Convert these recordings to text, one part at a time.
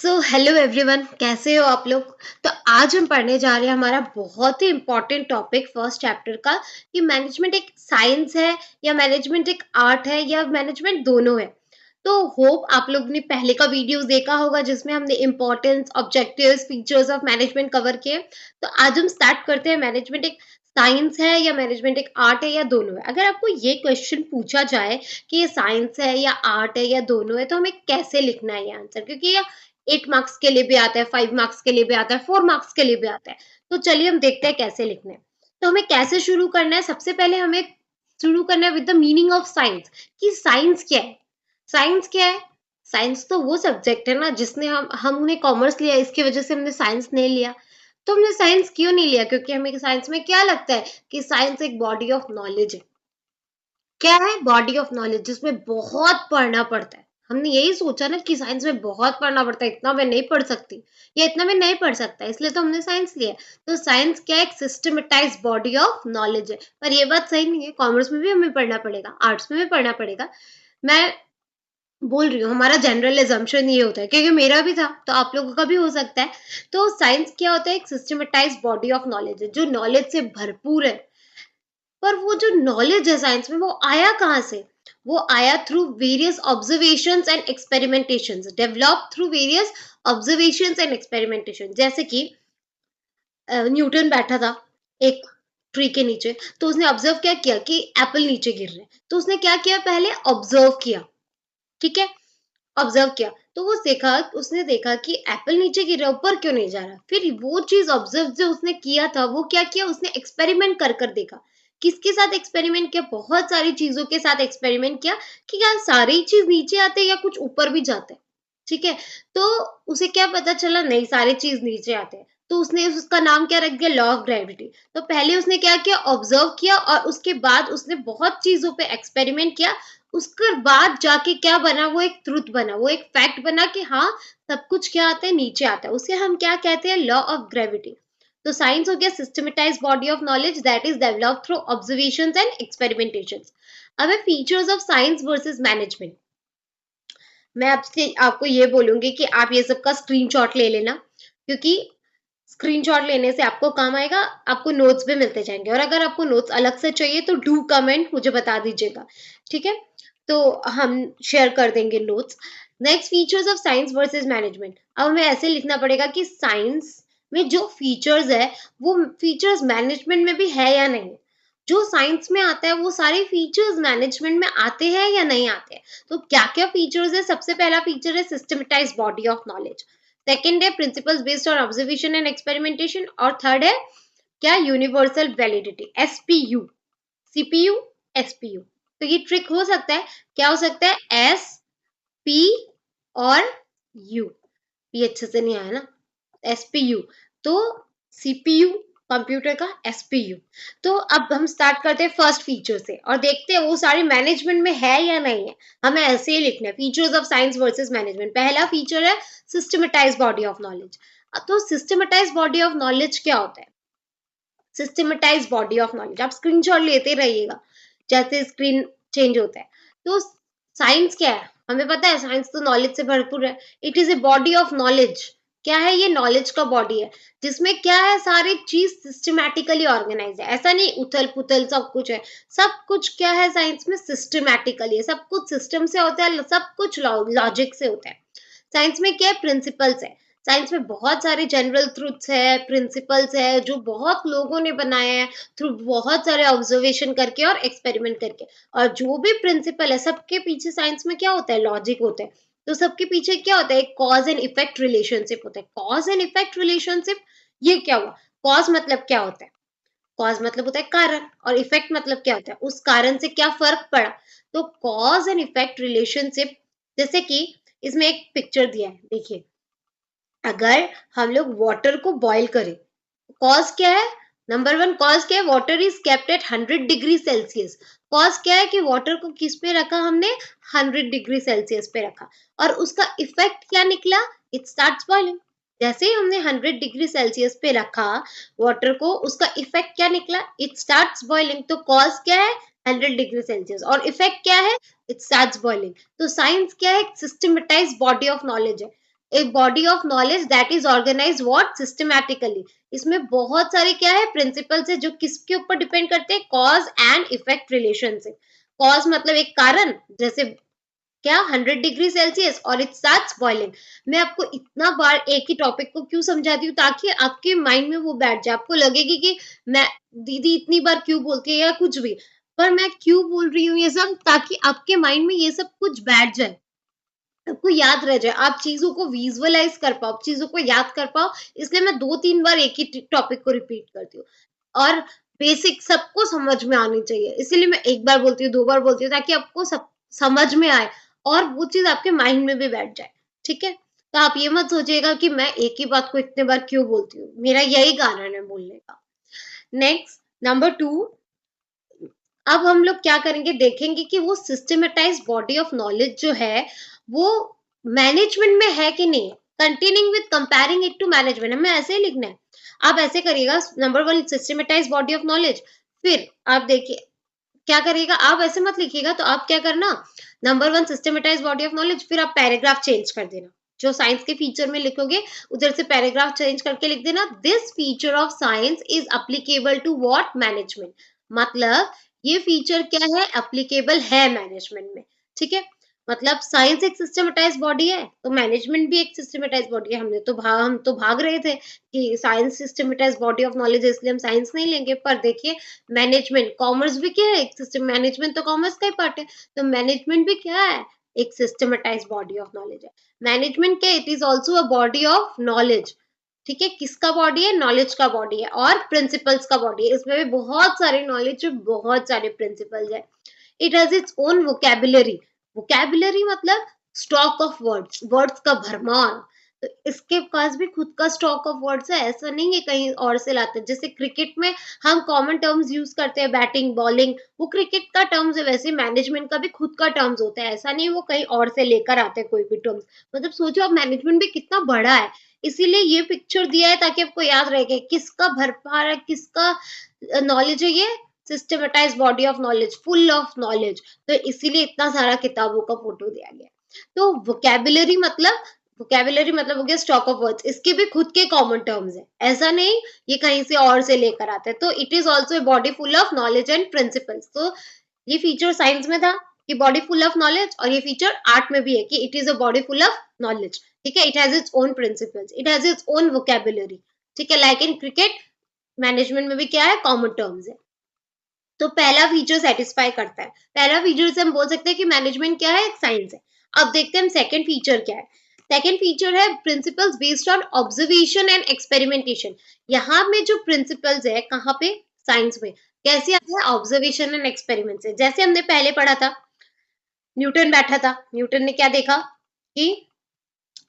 So hello everyone, कैसे हो आप लोग। तो आज हम पढ़ने जा रहे हैं हमारा बहुत ही इंपॉर्टेंट टॉपिक फर्स्ट चैप्टर का कि मैनेजमेंट एक साइंस है या मैनेजमेंट एक आर्ट है या मैनेजमेंट दोनों है। तो होप आप लोग ने पहले का वीडियोस देखा होगा जिसमें हमने importance, objectives, features of management cover किए। तो आज हम स्टार्ट करते हैं, मैनेजमेंट एक साइंस है या मैनेजमेंट एक आर्ट है या दोनों है। अगर आपको ये क्वेश्चन पूछा जाए कि ये साइंस है या आर्ट है या दोनों है, तो हमें कैसे लिखना है ये आंसर, क्योंकि ये 8 मार्क्स के लिए भी आता है, 5 मार्क्स के लिए भी आता है, 4 मार्क्स के लिए भी आता है। तो चलिए हम देखते हैं कैसे लिखना है। तो हमें कैसे शुरू करना है, सबसे पहले हमें शुरू करना है with the meaning of science कि साइंस क्या है। साइंस क्या है? साइंस तो वो सब्जेक्ट है ना जिसने हमने कॉमर्स लिया, इसकी वजह से हमने साइंस नहीं लिया। तो हमने साइंस क्यों नहीं लिया? क्योंकि हमें साइंस में क्या लगता है कि साइंस एक बॉडी ऑफ नॉलेज है। क्या है? बॉडी ऑफ नॉलेज, जिसमें बहुत पढ़ना पड़ता है। हमने यही सोचा ना कि साइंस में बहुत पढ़ना पड़ता है, इतना मैं नहीं पढ़ सकती या इतना मैं नहीं पढ़ सकता, इसलिए तो हमने साइंस लिया है। तो साइंस क्या है? एक सिस्टमेटाइज्ड बॉडी ऑफ नॉलेज है। पर ये बात सही नहीं है, कॉमर्स में भी हमें पढ़ना पड़ेगा, आर्ट्स में भी पढ़ना पड़ेगा। मैं बोल रही हूँ हमारा जनरल अजम्पशन ये होता है, क्योंकि मेरा भी था तो आप लोगों का भी हो सकता है। तो साइंस क्या होता है? एक सिस्टमेटाइज्ड बॉडी ऑफ नॉलेज है जो नॉलेज से भरपूर है। पर वो जो नॉलेज है साइंस में, वो आया कहाँ से? वो आया through various observations and experimentations, develop through various observations and experimentation. जैसे कि न्यूटन बैठा था एक ट्री के नीचे, तो उसने ऑब्जर्व क्या किया कि एप्पल नीचे गिर रहे हैं। तो उसने क्या किया? पहले ऑब्जर्व किया, ठीक है? ऑब्जर्व किया तो उसने देखा कि एप्पल नीचे गिर रहा है, ऊपर क्यों नहीं जा रहा। फिर वो चीज ऑब्जर्व जो उसने किया था, वो क्या किया? उसने एक्सपेरिमेंट कर कर देखा। किसके साथ एक्सपेरिमेंट किया? बहुत सारी चीजों के साथ एक्सपेरिमेंट किया कि यार सारी चीज नीचे आते हैं या कुछ ऊपर भी जाते हैं, ठीक है? तो उसे क्या पता चला? नहीं, सारी चीज नीचे आते हैं। तो उसने उसका नाम क्या रख दिया? Law of gravity. तो पहले उसने क्या किया? ऑब्जर्व किया और उसके बाद उसने बहुत चीजों पे एक्सपेरिमेंट किया। उसके बाद जाके क्या बना? वो एक ट्रुथ बना, वो एक फैक्ट बना कि हाँ, सब कुछ क्या आता है? नीचे आता है। उसे हम क्या कहते हैं? Law of gravity. तो साइंस हो गया systematise body of knowledge that is developed through observations and experimentations. अब है features of science versus management. मैं आपसे आपको ये बोलूंगी कि आप ये सब का स्क्रीनशॉट ले लेना, क्योंकि स्क्रीनशॉट लेने से आपको काम आएगा। आपको नोट्स भी मिलते जाएंगे, और अगर आपको नोट्स अलग से चाहिए तो डू कमेंट मुझे बता दीजिएगा, ठीक है? तो हम शेयर कर देंगे notes. Next, features of science versus management. अब हमें ऐसे लिखना पड़ेगा कि साइंस में जो फीचर्स है, वो फीचर्स मैनेजमेंट में भी है या नहीं। जो साइंस में आता है वो सारे फीचर्स मैनेजमेंट में आते हैं या नहीं आते हैं। तो क्या क्या फीचर्स है? सबसे पहला फीचर है systematise body of knowledge. Second है principles based on observation and experimentation. और थर्ड है क्या? Universal validity, SPU. CPU, SPU. तो ये ट्रिक हो सकता है, क्या हो सकता है? एस, पी और यू। ये अच्छे से नहीं आया ना, एसपीयू। तो सीपीयू कंप्यूटर का, एसपीयू। तो अब हम स्टार्ट करते हैं फर्स्ट फीचर से और देखते हैं वो सारी मैनेजमेंट में है या नहीं है। हमें ऐसे ही लिखना है, features of science versus management. पहला फीचर है सिस्टमेटाइज बॉडी ऑफ नॉलेज। तो सिस्टमेटाइज बॉडी ऑफ नॉलेज क्या होता है? सिस्टमेटाइज बॉडी ऑफ नॉलेज, आप स्क्रीनशॉट लेते रहिएगा जैसे स्क्रीन चेंज होता है। तो साइंस क्या है? हमें पता है साइंस तो नॉलेज से भरपूर है। It is a body of knowledge. क्या है? ये नॉलेज का बॉडी है जिसमें क्या है? सारी चीज सिस्टमैटिकली ऑर्गेनाइज है। ऐसा नहीं उथल पुथल सब कुछ है। सब कुछ क्या है साइंस में? सिस्टमैटिकली है। सब कुछ सिस्टम से होता है, सब कुछ लॉजिक से होता है। साइंस में क्या है? प्रिंसिपल्स है। साइंस में बहुत सारे जनरल ट्रूथ्स है, प्रिंसिपल्स है जो बहुत लोगों ने बनाए हैं थ्रू बहुत सारे ऑब्जर्वेशन करके और एक्सपेरिमेंट करके। और जो भी प्रिंसिपल है सबके पीछे साइंस में क्या होता है? लॉजिक होता है। तो सबके पीछे क्या होता है? एक कॉज एंड इफेक्ट रिलेशनशिप होता है। कॉज एंड इफेक्ट रिलेशनशिप, ये क्या हुआ? कॉज मतलब क्या होता है? कॉज मतलब होता है कारण, और इफेक्ट मतलब क्या होता है? उस कारण से क्या फर्क पड़ा। तो कॉज एंड इफेक्ट रिलेशनशिप, जैसे कि इसमें एक पिक्चर दिया है, देखिए। अगर हम लोग वाटर को बॉईल करें, कॉज क्या है? नंबर वन कॉज क्या है? Water is kept at 100 degree Celsius. Cause क्या है कि वाटर को किस पे रखा हमने? 100 डिग्री सेल्सियस पे रखा। और उसका इफेक्ट क्या निकला? It starts boiling. जैसे ही हमने 100 डिग्री सेल्सियस पे रखा वाटर को, उसका इफेक्ट क्या निकला? It starts boiling. तो कॉज क्या है? 100 डिग्री सेल्सियस, और इफेक्ट क्या है? It starts boiling. तो साइंस क्या है? सिस्टमेटाइज बॉडी ऑफ नॉलेज है। A body of knowledge that is organise what systematically. इसमें बहुत सारे क्या है प्रिंसिपल्स है जो किसके ऊपर डिपेंड करते हैं, कॉज एंड इफेक्ट रिलेशन से। कॉज मतलब एक कारण, जैसे क्या 100 डिग्री सेल्सियस और इट स्टार्ट्स बॉइलिंग। मैं आपको इतना बार एक ही टॉपिक को क्यों समझाती हूँ, ताकि आपके माइंड में वो बैठ जाए, आपको लगेगी कि मैं दीदी इतनी बार क्यों बोलती है या कुछ भी, पर मैं क्यों बोल रही हूँ ये सब, ताकि आपके माइंड में ये सब कुछ बैठ जाए, आपको याद रह जाए, आप चीजों को विजुअलाइज कर पाओ, चीजों को याद कर पाओ। इसलिए मैं 2-3 बार एक ही टॉपिक को रिपीट करती हूँ, और बेसिक सबको समझ में आनी चाहिए, इसीलिए मैं एक बार बोलती हूँ, 2 बार बोलती हूँ, ताकि आपको सब समझ में आए और वो चीज आपके माइंड में भी बैठ जाए। ठीक है, तो आप ये मत सोचिएगा कि मैं एक ही बात को इतने बार क्यों बोलती हूँ, मेरा यही कारण है बोलने का। नेक्स्ट, नंबर 2, अब हम लोग क्या करेंगे, देखेंगे कि वो सिस्टमेटाइज्ड बॉडी ऑफ नॉलेज जो है वो मैनेजमेंट में है कि नहीं। Continuing with comparing it to management, हमें ऐसे ही लिखना है। आप ऐसे करिएगा, number 1 systematised body of knowledge, फिर आप देखिए क्या करिएगा, आप ऐसे मत लिखिएगा, तो आप क्या करना, number 1 systematised body of knowledge, फिर आप पैराग्राफ चेंज कर देना, जो साइंस के फीचर में लिखोगे उधर से पैराग्राफ चेंज करके लिख देना, this feature of science is applicable to what management. मतलब ये फीचर क्या है, एप्लीकेबल है मैनेजमेंट में। ठीक है, मतलब साइंस एक सिस्टमेटाइज्ड बॉडी है, तो मैनेजमेंट भी एक सिस्टमेटाइज्ड बॉडी है। हम तो भाग रहे थे कि science systematised body of knowledge है, इसलिए हम साइंस नहीं लेंगे, पर देखिए मैनेजमेंट, कॉमर्स भी क्या है, एक सिस्टम, मैनेजमेंट तो कॉमर्स का ही पार्ट है, तो मैनेजमेंट भी क्या है, एक सिस्टमेटाइज्ड बॉडी ऑफ नॉलेज है। मैनेजमेंट क्या, it is also a body of knowledge. ठीक है, किसका बॉडी है, नॉलेज का बॉडी है, और प्रिंसिपल्स का बॉडी है, इसमें भी बहुत सारे नॉलेज, बहुत सारे प्रिंसिपल्स है। It has its own vocabulary. Vocabulary मतलब स्टॉक ऑफ वर्ड्स, वर्ड्स का भरमार। तो इसके पास भी खुद का स्टॉक ऑफ वर्ड्स है, ऐसा नहीं है कहीं और से लाते हैं। जैसे क्रिकेट में हम कॉमन टर्म्स यूज करते हैं, बैटिंग बॉलिंग, वो क्रिकेट का टर्म्स है, वैसे मैनेजमेंट का भी खुद का टर्म्स होता है, ऐसा नहीं वो कहीं और से लेकर आते हैं कोई भी टर्म्स। मतलब सोचो आप, मैनेजमेंट भी कितना बड़ा है, इसीलिए ये पिक्चर दिया है ताकि आपको याद रहे कि किसका भरपार है, किसका नॉलेज है ये, systematised body of knowledge, full of knowledge. तो इसीलिए इतना सारा किताबों का फोटो दिया गया। तो वोकेबुलरी मतलब हो गया स्टॉक ऑफ वर्ड्स, इसके भी खुद के कॉमन टर्म्स है, ऐसा नहीं ये कहीं से और से लेकर आते हैं। तो it is also a body full of knowledge and principles. तो ये फीचर साइंस में था कि बॉडी फुल ऑफ नॉलेज, और ये फीचर आर्ट में भी है कि it is a body full of knowledge. ठीक है, it has its own principles, it has its own vocabulary. ठीक है, लाइक इन क्रिकेट, मैनेजमेंट में भी क्या है, कॉमन टर्म्स है। तो पहला फीचर सेटिस्फाई करता है, पहला फीचर से हम बोल सकते हैं कि मैनेजमेंट क्या है, एक साइंस है। अब देखते हैं हम सेकंड फीचर क्या है। सेकंड फीचर है principles based on observation and experimentation. यहाँ में जो प्रिंसिपल्स है कहाँ पे, साइंस में, कैसे आते हैं, ऑब्जर्वेशन एंड एक्सपेरिमेंट से। जैसे हमने पहले पढ़ा था, न्यूटन बैठा था, न्यूटन ने क्या देखा कि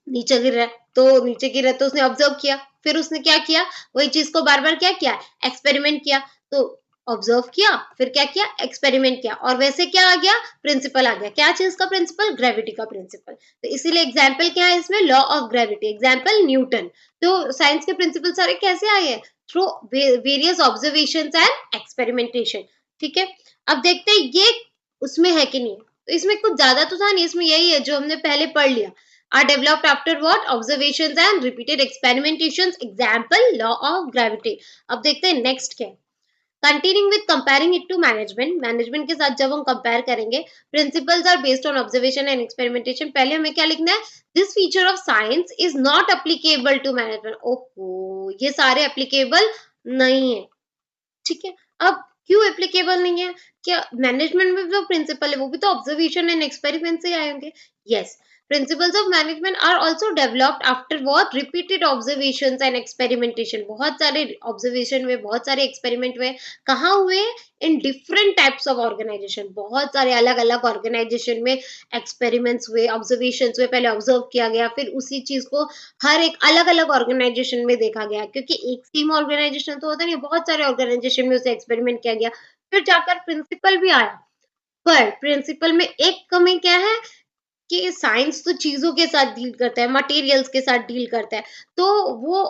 नीचे गिर रहा है, तो नीचे गिर रहा है तो उसने ऑब्जर्व किया, फिर उसने क्या किया, वही चीज को बार बार क्या किया, एक्सपेरिमेंट किया। तो ऑब्जर्व किया, फिर क्या किया, एक्सपेरिमेंट किया, और वैसे क्या आ गया, प्रिंसिपल आ गया। क्या चीज का प्रिंसिपल, ग्रेविटी का प्रिंसिपल। तो इसीलिए एग्जाम्पल क्या है इसमें, law of gravity, example Newton. तो साइंस के प्रिंसिपल सारे कैसे आए हैं, through various observation and experimentation. ठीक है, अब देखते हैं ये उसमें है कि नहीं। तो इसमें कुछ ज्यादा तो था नहीं, इसमें यही है जो हमने पहले पढ़ लिया, are developed after what, observations and repeated experimentations, example law of gravity। अब देखते हैं नेक्स्ट क्या है, continuing with comparing it to management, management के साथ जब हम कंपेयर करेंगे, principles are based on observation and experimentation. पहले हमें क्या लिखना है, this feature of science is not applicable to management. ओहो, ये सारे एप्लीकेबल नहीं है। ठीक है, अब क्यों एप्लीकेबल नहीं है, क्या मैनेजमेंट में जो प्रिंसिपल है वो भी तो ऑब्जर्वेशन एंड एक्सपेरिमेंट से आए होंगे। Yes, principles of management are also developed after what, repeated observations and experimentation. बहुत सारे ऑब्जर्वेशन हुए, बहुत सारे एक्सपेरिमेंट हुए, कहाँ हुए, in different types of organisation, बहुत सारे अलग अलग ऑर्गेनाइजेशन में एक्सपेरिमेंट्स हुए, ऑब्जर्वेशन हुए, पहले ऑब्जर्व किया गया, फिर उसी चीज को हर एक अलग अलग ऑर्गेनाइजेशन में देखा गया, क्योंकि एक सेम ऑर्गेनाइजेशन तो होता नहीं, बहुत सारे ऑर्गेनाइजेशन में उसे एक्सपेरिमेंट किया गया, फिर जाकर प्रिंसिपल भी आया। पर प्रिंसिपल में एक कमी क्या है कि साइंस तो चीजों के साथ डील करता है, मटेरियल्स के साथ डील करता है, तो वो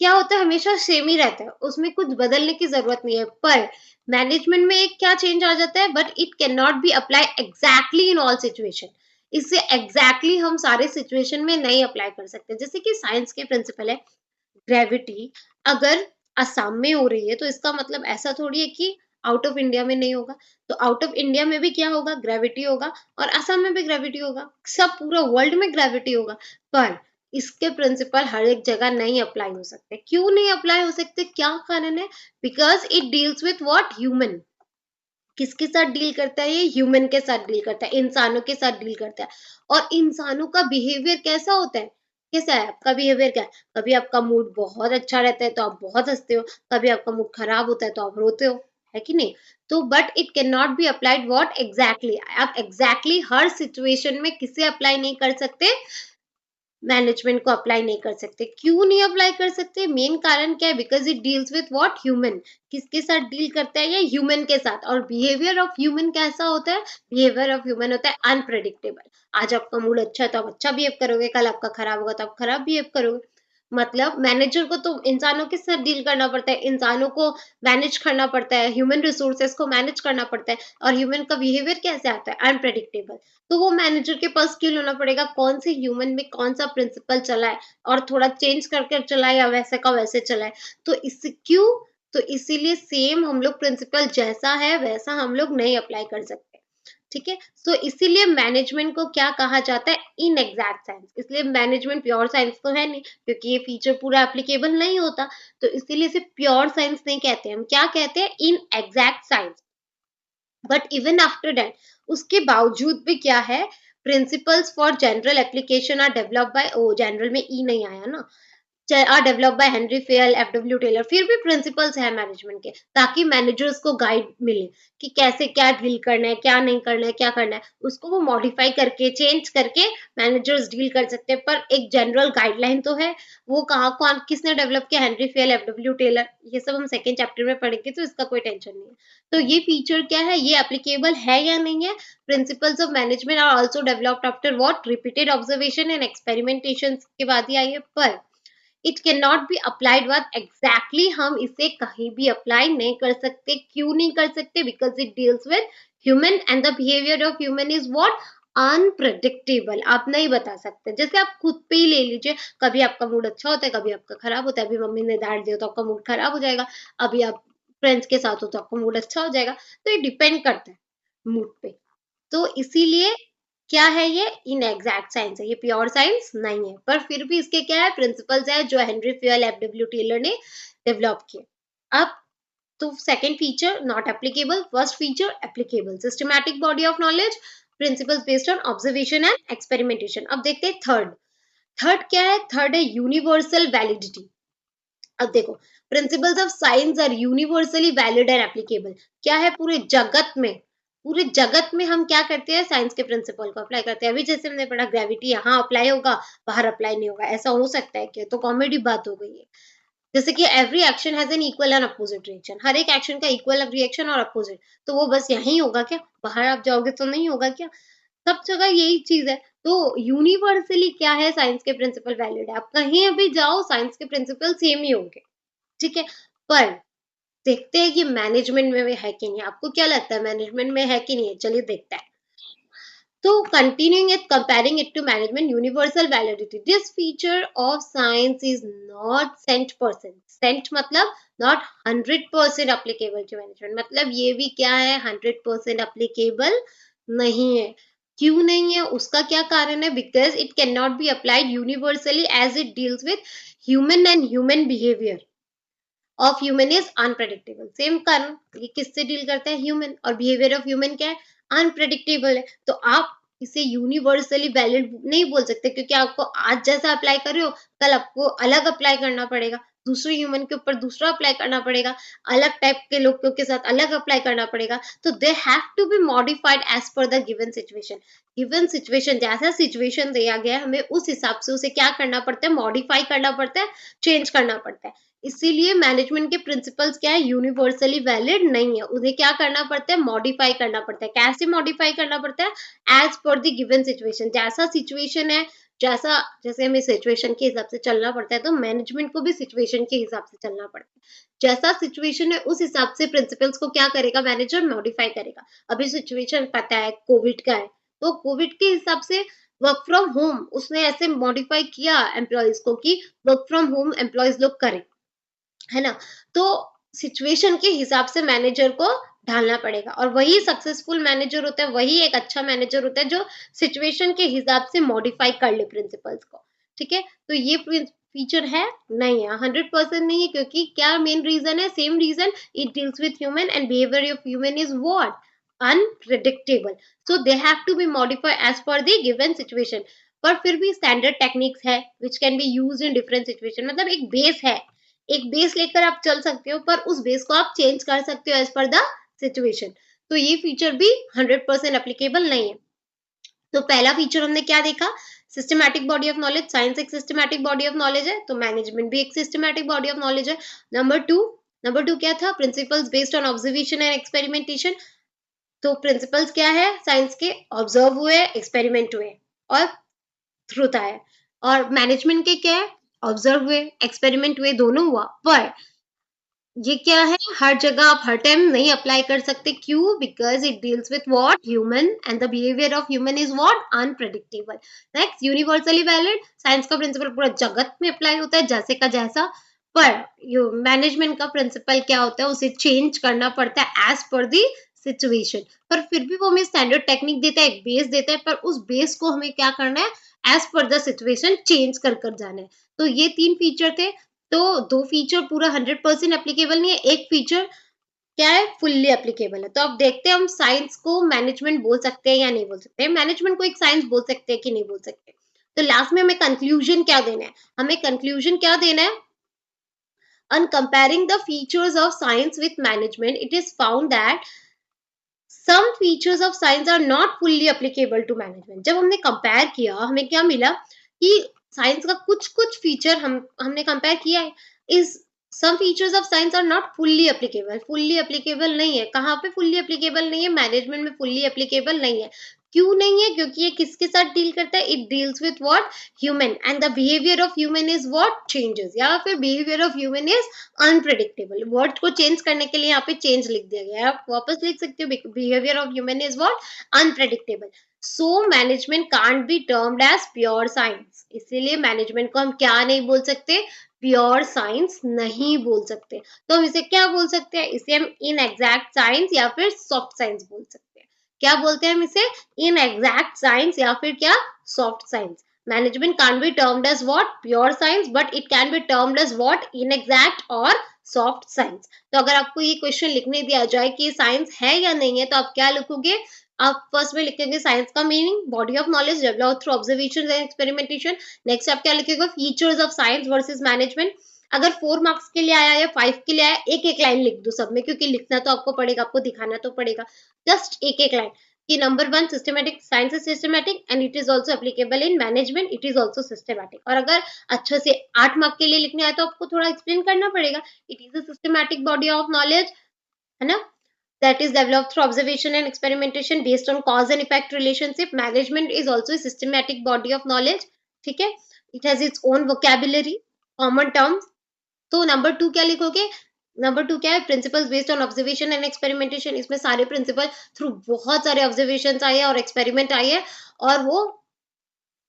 क्या होता है, हमेशा सेम ही रहता है, उसमें कुछ बदलने की जरूरत नहीं है। पर मैनेजमेंट में एक क्या चेंज आ जाता है, but it can not B apply exactly in all situation. इससे एग्जैक्टली हम सारे सिचुएशन में नहीं अप्लाई कर सकते। जैसे कि साइंस के प्रिंसिपल है, ग्रेविटी अगर असम में हो रही है तो इसका मतलब ऐसा थोड़ी है कि आउट ऑफ इंडिया में नहीं होगा। तो आउट ऑफ इंडिया में भी क्या होगा, ग्रेविटी होगा, और असम में भी ग्रेविटी होगा, सब पूरा वर्ल्ड में ग्रेविटी होगा। पर इसके प्रिंसिपल हर एक जगह नहीं अप्लाई हो सकते। क्यों नहीं अप्लाई हो सकते, क्या कारण है? Because it deals with what, human. किसके साथ डील करता है ये? ह्यूमन के साथ डील करता है, इंसानों के साथ डील करता है। और इंसानों का बिहेवियर कैसा होता है? कैसा है आपका बिहेवियर? क्या है? कभी आपका मूड बहुत अच्छा रहता है तो आप बहुत हंसते हो, कभी आपका मूड खराब होता है तो आप रोते हो, है कि नहीं? तो but it can not be applied what, exactly. आप एग्जैक्टली हर सिचुएशन में किसे अप्लाई नहीं कर सकते? मैनेजमेंट को अप्लाई नहीं कर सकते। क्यों नहीं अप्लाई कर सकते? मेन कारण क्या है? Because it deals with what, human. किसके साथ डील करता है ये? ह्यूमन के साथ। और बिहेवियर ऑफ ह्यूमन कैसा होता है? बिहेवियर ऑफ ह्यूमन होता है अनप्रेडिक्टेबल। आज आपका मूड अच्छा है तो आप अच्छा बिहेव करोगे, कल आपका खराब होगा तो आप खराब बिहेव करोगे। मतलब मैनेजर को तो इंसानों के साथ डील करना पड़ता है, इंसानों को मैनेज करना पड़ता है, ह्यूमन रिसोर्सेस को मैनेज करना पड़ता है। और ह्यूमन का बिहेवियर कैसे आता है? अनप्रेडिक्टेबल। तो वो मैनेजर के पास स्किल होना पड़ेगा, कौन से ह्यूमन में कौन सा प्रिंसिपल चला है और थोड़ा चेंज करके चलाए या वैसे का वैसे चलाए। तो इस क्यों? तो इसीलिए सेम हम लोग प्रिंसिपल जैसा है वैसा हम लोग नहीं अप्लाई कर सकते। ठीक है, सो इसीलिए मैनेजमेंट को क्या कहा जाता है? इन एग्जैक्ट साइंस। इसलिए मैनेजमेंट प्योर साइंस तो है नहीं, क्योंकि ये फीचर पूरा एप्लीकेबल नहीं होता। तो इसीलिए इसे प्योर साइंस नहीं कहते, हम क्या कहते हैं? In exact science. But even after that, उसके बावजूद भी क्या है? Principles for general application are develop by, ओ जनरल में ई नहीं आया ना, are develop by Henri Fayol, FW Taylor. फिर भी प्रिंसिपल्स है मैनेजमेंट के, ताकि मैनेजर्स को गाइड मिले कि कैसे क्या डील करना है, क्या नहीं करना है, क्या करना है। उसको वो मॉडिफाई करके चेंज करके मैनेजर्स डील कर सकते हैं, पर एक जनरल गाइडलाइन तो है। वो कहाँ, कौन, किसने डेवलप किया? Henri Fayol, FW Taylor. ये सब हम सेकेंड चैप्टर में पढ़ेंगे तो इसका कोई टेंशन नहीं है। तो ये फीचर क्या है, ये एप्लीकेबल है या नहीं है? Principles of management are also developed after what, repeated observation and experimentation के बाद ही आई है। पर it can not be applied with exactly, हम इसे कहीं भी अप्लाई नहीं कर सकते। क्यों नहीं कर सकते? Because it deals with human and the behaviour of human is what, unpredictable. आप नहीं बता सकते। जैसे आप खुद पे ही ले लीजिए, कभी आपका मूड अच्छा होता है, कभी आपका खराब होता है। अभी मम्मी ने डांट दिया तो आपका मूड खराब हो जाएगा, अभी आप फ्रेंड्स के साथ हो तो आपका मूड अच्छा हो जाएगा। तो ये डिपेंड करता है मूड पे। तो इसीलिए क्या है, ये इनएग्जैक्ट साइंस है, ये प्योर साइंस नहीं है। पर फिर भी इसके क्या है? प्रिंसिपल्स है जो हेनरी फेयल, एफडब्ल्यू टेलर ने डेवलप किए। अब तो second feature not applicable, first feature applicable, systematic body of knowledge, principles based on observation and experimentation. अब देखते हैं थर्ड। थर्ड क्या है? थर्ड है यूनिवर्सल वैलिडिटी। अब देखो, principles of science are universally valid and applicable. क्या है? पूरे जगत में, पूरे जगत में हम क्या करते हैं? साइंस के प्रिंसिपल को अप्लाई करते हैं। अभी जैसे हमने पढ़ा ग्रेविटी यहाँ अप्लाई होगा, बाहर अप्लाई नहीं होगा, ऐसा हो सकता है क्या? तो कॉमेडी बात हो गई है। जैसे कि every action has an equal and opposite reaction, हर एक एक्शन का इक्वल रिएक्शन और अपोजिट। तो वो बस यही होगा क्या? बाहर आप जाओगे तो नहीं होगा क्या? सब जगह यही चीज है। तो यूनिवर्सली क्या है? साइंस के प्रिंसिपल वैलिड है। आप कहीं भी जाओ साइंस के प्रिंसिपल सेम ही होंगे। ठीक है, पर देखते हैं कि मैनेजमेंट में भी है कि नहीं। आपको क्या लगता है, मैनेजमेंट में है कि नहीं है? चलिए देखते हैं। तो continuing it, comparing it to management, universal validity, this feature of science is not 100%, cent मतलब not 100% applicable to management। मतलब ये भी क्या है? 100% applicable नहीं है। क्यों नहीं है? उसका क्या कारण है? because it cannot be applied universally as it deals with human and human behavior of human is unpredictable. Same कारण, ये किससे डील करता है? ह्यूमन। और बिहेवियर ऑफ ह्यूमन क्या है? अनप्रेडिक्टेबल है। तो आप इसे यूनिवर्सली वैलिड नहीं बोल सकते, क्योंकि आपको आज जैसा अप्लाई कर रहे हो कल आपको अलग अप्लाई करना पड़ेगा, दूसरे ह्यूमन के ऊपर दूसरा अप्लाई करना पड़ेगा, अलग टाइप के लोगों के साथ अलग अप्लाई करना पड़ेगा। तो they have to be modified as per the given situation. Given situation, जैसा सिचुएशन दिया गया है हमें उस हिसाब से उसे क्या करना पड़ता है? मॉडिफाई करना पड़ता है, चेंज करना पड़ता है। इसीलिए मैनेजमेंट के प्रिंसिपल्स क्या है? यूनिवर्सली वैलिड नहीं है। उन्हें क्या करना पड़ता है? मॉडिफाई करना पड़ता है। कैसे मॉडिफाई करना पड़ता है? As per the given situation. जैसा सिचुएशन है, जैसा जैसे हमें सिचुएशन के हिसाब से चलना पड़ता है, तो मैनेजमेंट को भी सिचुएशन के हिसाब से चलना पड़ता है। जैसा सिचुएशन है उस हिसाब से प्रिंसिपल्स को क्या करेगा? मैनेजर मॉडिफाई करेगा। अभी सिचुएशन पता है कोविड का है, तो कोविड के हिसाब से वर्क फ्रॉम होम उसने ऐसे मॉडिफाई किया एम्प्लॉयज को कि वर्क फ्रॉम होम एम्प्लॉयज लोग करें, है ना? तो सिचुएशन के हिसाब से मैनेजर को ढालना पड़ेगा और वही सक्सेसफुल मैनेजर होता है, वही एक अच्छा मैनेजर होता है जो सिचुएशन के हिसाब से मॉडिफाई कर ले प्रिंसिपल्स को, ठीक है? तो ये फीचर है नहीं है, 100% नहीं है, क्योंकि क्या मेन रीजन है? Same reason, it deals with human and behaviour of human is what? Unpredictable, so they have to be modified as per the given situation. पर फिर भी स्टैंडर्ड टेक्निक्स है which can be used in different situation, मतलब एक base है, एक base लेकर आप चल सकते हो, पर उस बेस को आप चेंज कर सकते हो एज पर द सिचुएशन। तो ये फीचर भी 100% एप्लीकेबल नहीं है। तो पहला फीचर हमने क्या देखा? Systematic body of knowledge. Science एक सिस्टमैटिक बॉडी ऑफ नॉलेज है, तो मैनेजमेंट भी एक सिस्टमैटिक बॉडी ऑफ नॉलेज है। नंबर टू क्या था? Principles based on observation and experimentation. तो प्रिंसिपल्स क्या है साइंस के? ऑब्जर्व हुए, एक्सपेरिमेंट हुए और ट्रुथ आया। और मैनेजमेंट के क्या है? ऑब्जर्व हुए, एक्सपेरिमेंट हुए, दोनों हुआ, पर ये क्या है? हर जगह आप हर टाइम नहीं अप्लाई कर सकते। क्यों? Because it deals with what? Human, and the behaviour of human is what? Unpredictable. Next, universally valid. Science का प्रिंसिपल पूरा जगत में अप्लाई होता है जैसे का जैसा, पर मैनेजमेंट का प्रिंसिपल क्या होता है? उसे चेंज करना पड़ता है एज पर दी सिचुएशन। पर फिर भी वो हमें स्टैंडर्ड टेक्निक देता है, एक बेस देता है, पर उस बेस को हमें क्या करना है? As per the situation change कर जाना है। तो ये 3 फीचर थे। तो 2 फीचर पूरा 100% एप्लीकेबल नहीं है, एक फीचर क्या है? फुल्ली एप्लीकेबल है। तो अब देखते हैं हम साइंस को मैनेजमेंट बोल सकते हैं या नहीं बोल सकते हैं, मैनेजमेंट को एक साइंस बोल सकते हैं कि नहीं बोल सकते। तो लास्ट में हमें कंक्लूजन क्या देना है? हमें कंक्लूजन क्या देना है? On comparing the features of science with management, it is found that some features of science are not fully applicable to management। जब हमने कंपेयर किया, हमें क्या मिला कि साइंस का कुछ कुछ फीचर हमने कंपेयर किया है, इस some features of science are not fully applicable. Fully applicable नहीं है। कहाँ पे फुल्ली एप्लीकेबल नहीं है? मैनेजमेंट में फुल्ली एप्लीकेबल नहीं है। क्यों नहीं है? क्योंकि ये किसके साथ डील करता है? It deals with what? Human, and the behaviour of human is what? Changes, या फिर behaviour of human is unpredictable. Word को चेंज करने के लिए यहाँ पे चेंज लिख दिया गया है, आप वापस लिख सकते हो behaviour of human is what? Unpredictable. So management can't be termed as pure science. इसीलिए मैनेजमेंट को हम क्या नहीं बोल सकते? प्योर साइंस नहीं बोल सकते। तो हम इसे क्या बोल सकते हैं? इसे हम इनएग्जैक्ट साइंस या फिर सॉफ्ट साइंस बोल सकते हैं। क्या बोलते हैं हम इसे? इनएग्जैक्ट साइंस या फिर क्या? Soft science. Management can't be termed as what? Pure science, but it can be termed as what? Inexact or soft science। तो अगर आपको ये क्वेश्चन लिखने दिया जाए कि साइंस है या नहीं है, तो आप क्या लिखोगे? आप फर्स्ट में लिखेंगे साइंस का meaning, body of knowledge develop through observation and experimentation. Next आप क्या लिखेगा? Features of science versus management. अगर 4 मार्क्स के लिए आया या 5 के लिए आया, एक एक लाइन लिख दो सब में, क्योंकि लिखना तो आपको पड़ेगा, आपको दिखाना तो पड़ेगा। जस्ट एक एक लाइन कि number 1 systematic, science is systematic and it is also applicable in management, it is also systematic. और अगर अच्छे से 8 मार्क के लिए लिखने आए तो आपको थोड़ा एक्सप्लेन करना पड़ेगा। It is a systematic body of knowledge, है ना, that is developed through observation and experimentation based on cause and effect relationship। Management is also a systematic body of knowledge, ठीक है? It has its own vocabulary, common terms। तो number 2 क्या लिखोगे? Number 2 क्या है? Principles based on observation and experimentation. इसमें सारे principal through बहुत सारे ऑब्जर्वेशंस आए हैं और एक्सपेरिमेंट आए हैं और वो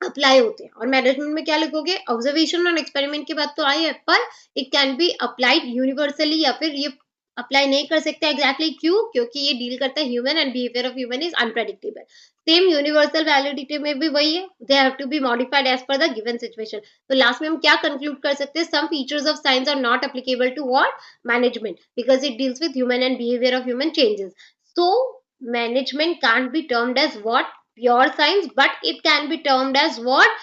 अप्लाई होते हैं। और मैनेजमेंट में क्या लिखोगे? ऑब्जर्वेशन और एक्सपेरिमेंट की बात तो आई है, पर it can be applied universally, या फिर ये अप्लाई नहीं कर सकते एग्जैक्टली। क्यों? क्योंकि ये डील करता है human and behaviour of human is unpredictable. Same universal validity में भी वही है, they have to be modified as per the given situation. तो लास्ट में हम क्या कंक्लूड कर सकते हैं? Some features of science are not applicable to what? Management, because it deals with human and behaviour of human changes. So management can't be termed as what? Pure science, but it can be termed as what?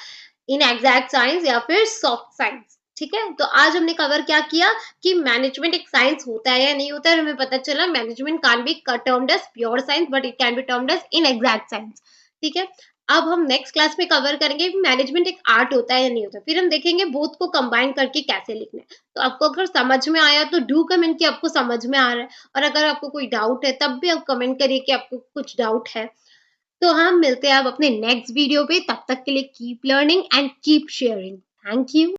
Inexact science या फिर soft science। ठीक है, तो आज हमने cover क्या किया कि मैनेजमेंट एक साइंस होता है या नहीं होता है। हमें पता चला management can be termed as pure science, but it can be termed as inexact science. ठीक है, अब हम नेक्स्ट क्लास में कवर करेंगे कि मैनेजमेंट एक आर्ट होता है या नहीं होता। फिर हम देखेंगे बोथ को कंबाइन करके कैसे लिखना है। तो आपको अगर समझ में आया तो डू कमेंट कि आपको समझ में आ रहा है, और अगर आपको कोई डाउट है तब भी आप कमेंट करिए कि आपको कुछ डाउट है। तो हम मिलते हैं अब अपने नेक्स्ट वीडियो पे, तब तक के लिए keep learning and keep sharing. Thank you.